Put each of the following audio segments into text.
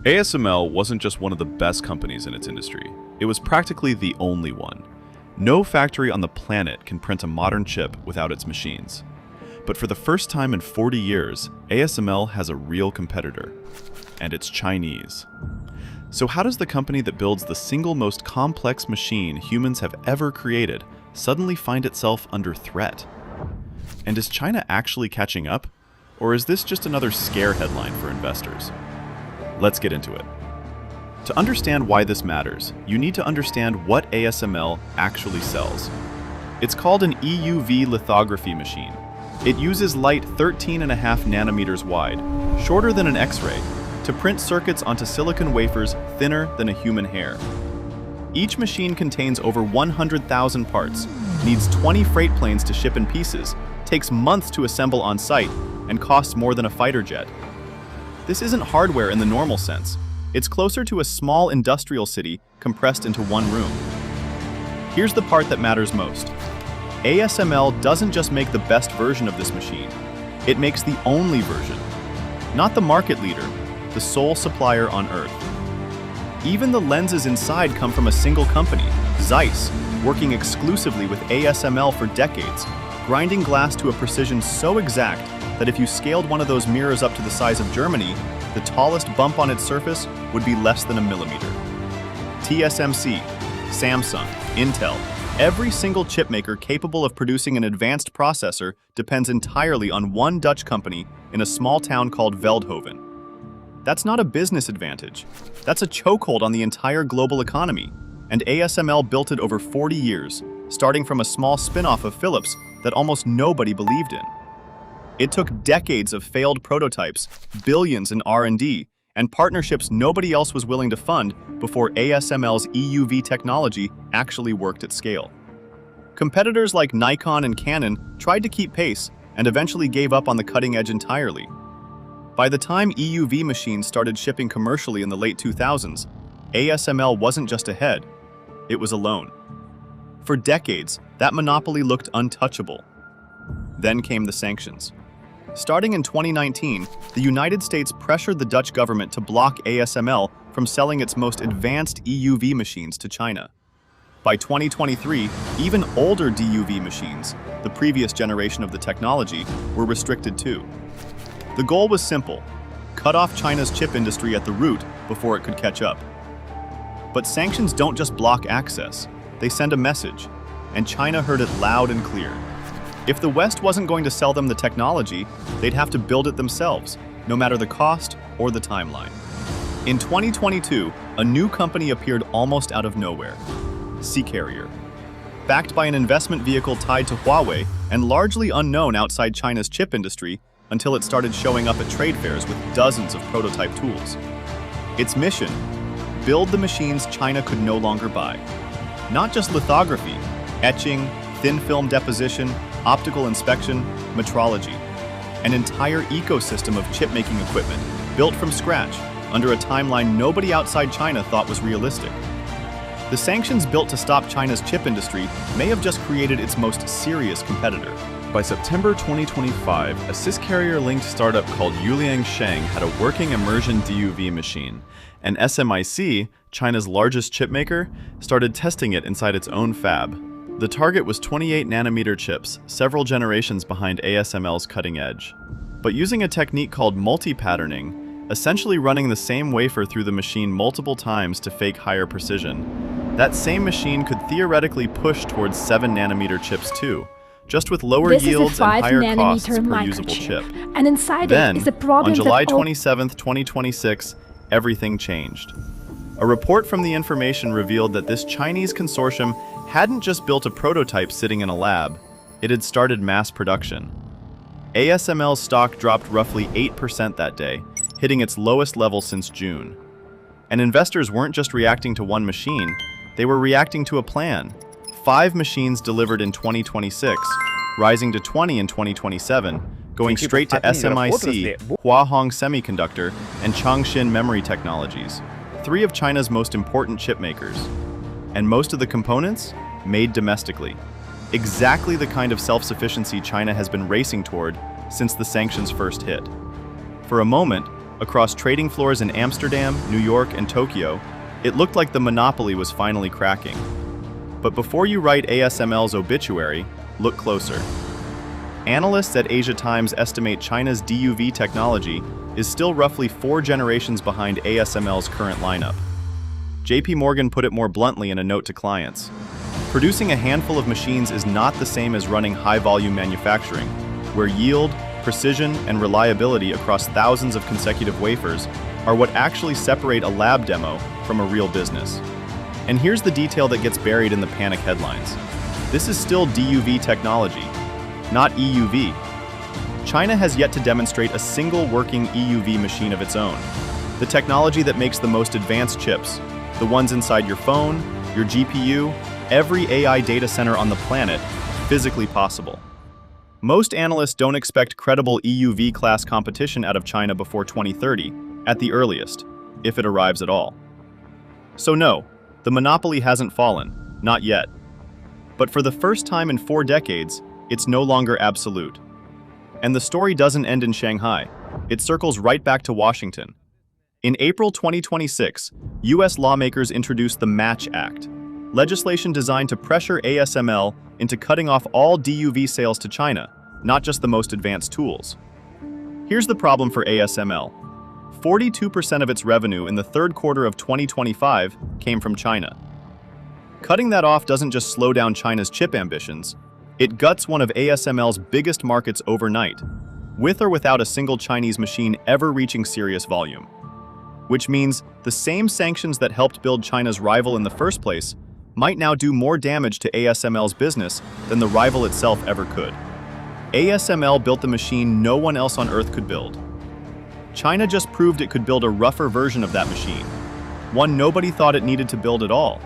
ASML wasn't just one of the best companies in its industry. It was practically the only one. No factory on the planet can print a modern chip without its machines. But for the first time in 40 years, ASML has a real competitor, and it's Chinese. So how does the company that builds the single most complex machine humans have ever created suddenly find itself under threat? And is China actually catching up? Or is this just another scare headline for investors? Let's get into it. To understand why this matters, you need to understand what ASML actually sells. It's called an EUV lithography machine. It uses light 13.5 nanometers wide, shorter than an X-ray, to print circuits onto silicon wafers thinner than a human hair. Each machine contains over 100,000 parts, needs 20 freight planes to ship in pieces, takes months to assemble on site, and costs more than a fighter jet. This isn't hardware in the normal sense. It's closer to a small industrial city compressed into one room. Here's the part that matters most. ASML doesn't just make the best version of this machine. It makes the only version. Not the market leader, the sole supplier on Earth. Even the lenses inside come from a single company, Zeiss, working exclusively with ASML for decades, grinding glass to a precision so exact that if you scaled one of those mirrors up to the size of Germany, the tallest bump on its surface would be less than a millimeter. TSMC, Samsung, Intel, every single chipmaker capable of producing an advanced processor depends entirely on one Dutch company in a small town called Veldhoven. That's not a business advantage. That's a chokehold on the entire global economy, and ASML built it over 40 years, starting from a small spin-off of Philips that almost nobody believed in. It took decades of failed prototypes, billions in R&D, and partnerships nobody else was willing to fund before ASML's EUV technology actually worked at scale. Competitors like Nikon and Canon tried to keep pace and eventually gave up on the cutting edge entirely. By the time EUV machines started shipping commercially in the late 2000s, ASML wasn't just ahead, it was alone. For decades, that monopoly looked untouchable. Then came the sanctions. Starting in 2019, the United States pressured the Dutch government to block ASML from selling its most advanced EUV machines to China. By 2023, even older DUV machines, the previous generation of the technology, were restricted too. The goal was simple: cut off China's chip industry at the root before it could catch up. But sanctions don't just block access, they send a message, and China heard it loud and clear. If the West wasn't going to sell them the technology, they'd have to build it themselves, no matter the cost or the timeline. In 2022, a new company appeared almost out of nowhere: Seacarrier. Backed by an investment vehicle tied to Huawei and largely unknown outside China's chip industry until it started showing up at trade fairs with dozens of prototype tools. Its mission: build the machines China could no longer buy. Not just lithography, etching, thin film deposition, optical inspection, metrology. An entire ecosystem of chip-making equipment built from scratch under a timeline nobody outside China thought was realistic. The sanctions built to stop China's chip industry may have just created its most serious competitor. By September 2025, a cis-carrier-linked startup called Yuliang Sheng had a working immersion DUV machine, and SMIC, China's largest chipmaker, started testing it inside its own fab. The target was 28 nanometer chips, several generations behind ASML's cutting edge. But using a technique called multi-patterning, essentially running the same wafer through the machine multiple times to fake higher precision, that same machine could theoretically push towards 7 nanometer chips too, just with lower yields and higher costs per usable chip. And inside then, it is a problem on July 27, 2026, everything changed. A report from the information revealed that this Chinese consortium hadn't just built a prototype sitting in a lab, it had started mass production. ASML's stock dropped roughly 8% that day, hitting its lowest level since June. And investors weren't just reacting to one machine, they were reacting to a plan. 5 machines delivered in 2026, rising to 20 in 2027, going straight to SMIC, Huahong Semiconductor, and Changshin Memory Technologies, 3 of China's most important chip makers. And most of the components made domestically. Exactly the kind of self-sufficiency China has been racing toward since the sanctions first hit. For a moment, Across trading floors in Amsterdam, New York, and Tokyo, it looked like the monopoly was finally cracking. But before you write ASML's obituary, look closer. Analysts at Asia Times estimate China's DUV technology is still roughly 4 generations behind ASML's current lineup. JP Morgan put it more bluntly in a note to clients. Producing a handful of machines is not the same as running high-volume manufacturing, where yield, precision, and reliability across thousands of consecutive wafers are what actually separate a lab demo from a real business. And here's the detail that gets buried in the panic headlines. This is still DUV technology, not EUV. China has yet to demonstrate a single working EUV machine of its own. The technology that makes the most advanced chips, the ones inside your phone, your GPU, every AI data center on the planet, physically possible. Most analysts don't expect credible EUV-class competition out of China before 2030, at the earliest, if it arrives at all. So no, the monopoly hasn't fallen, not yet. But for the first time in 4 decades, it's no longer absolute. And the story doesn't end in Shanghai. It circles right back to Washington. In April 2026, US lawmakers introduced the Match Act, legislation designed to pressure ASML into cutting off all DUV sales to China, not just the most advanced tools. Here's the problem for ASML. 42% of its revenue in the third quarter of 2025 came from China. Cutting that off doesn't just slow down China's chip ambitions, it guts one of ASML's biggest markets overnight, with or without a single Chinese machine ever reaching serious volume. Which means the same sanctions that helped build China's rival in the first place might now do more damage to ASML's business than the rival itself ever could. ASML built the machine no one else on Earth could build. China just proved it could build a rougher version of that machine, one nobody thought it needed to build at all.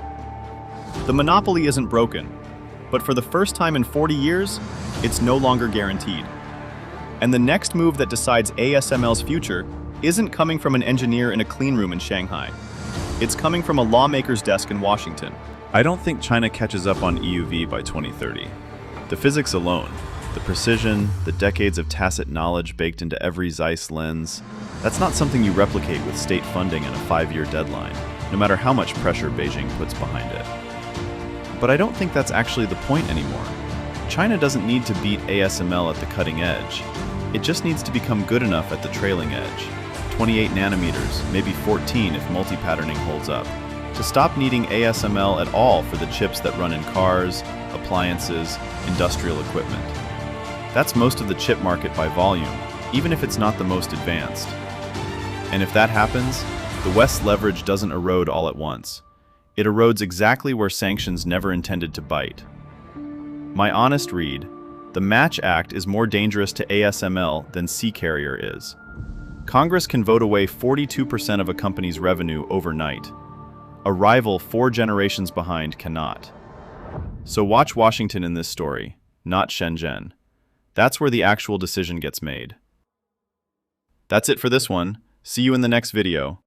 The monopoly isn't broken, but for the first time in 40 years, it's no longer guaranteed. And the next move that decides ASML's future isn't coming from an engineer in a clean room in Shanghai. It's coming from a lawmaker's desk in Washington. I don't think China catches up on EUV by 2030. The physics alone, the precision, the decades of tacit knowledge baked into every Zeiss lens, that's not something you replicate with state funding and a 5-year deadline, no matter how much pressure Beijing puts behind it. But I don't think that's actually the point anymore. China doesn't need to beat ASML at the cutting edge. It just needs to become good enough at the trailing edge. 28 nanometers, maybe 14 if multi-patterning holds up, to stop needing ASML at all for the chips that run in cars, appliances, industrial equipment. That's most of the chip market by volume, even if it's not the most advanced. And if that happens, the West's leverage doesn't erode all at once. It erodes exactly where sanctions never intended to bite. My honest read, the Match Act is more dangerous to ASML than Sea Carrier is. Congress can vote away 42% of a company's revenue overnight. A rival 4 generations behind cannot. So watch Washington in this story, not Shenzhen. That's where the actual decision gets made. That's it for this one. See you in the next video.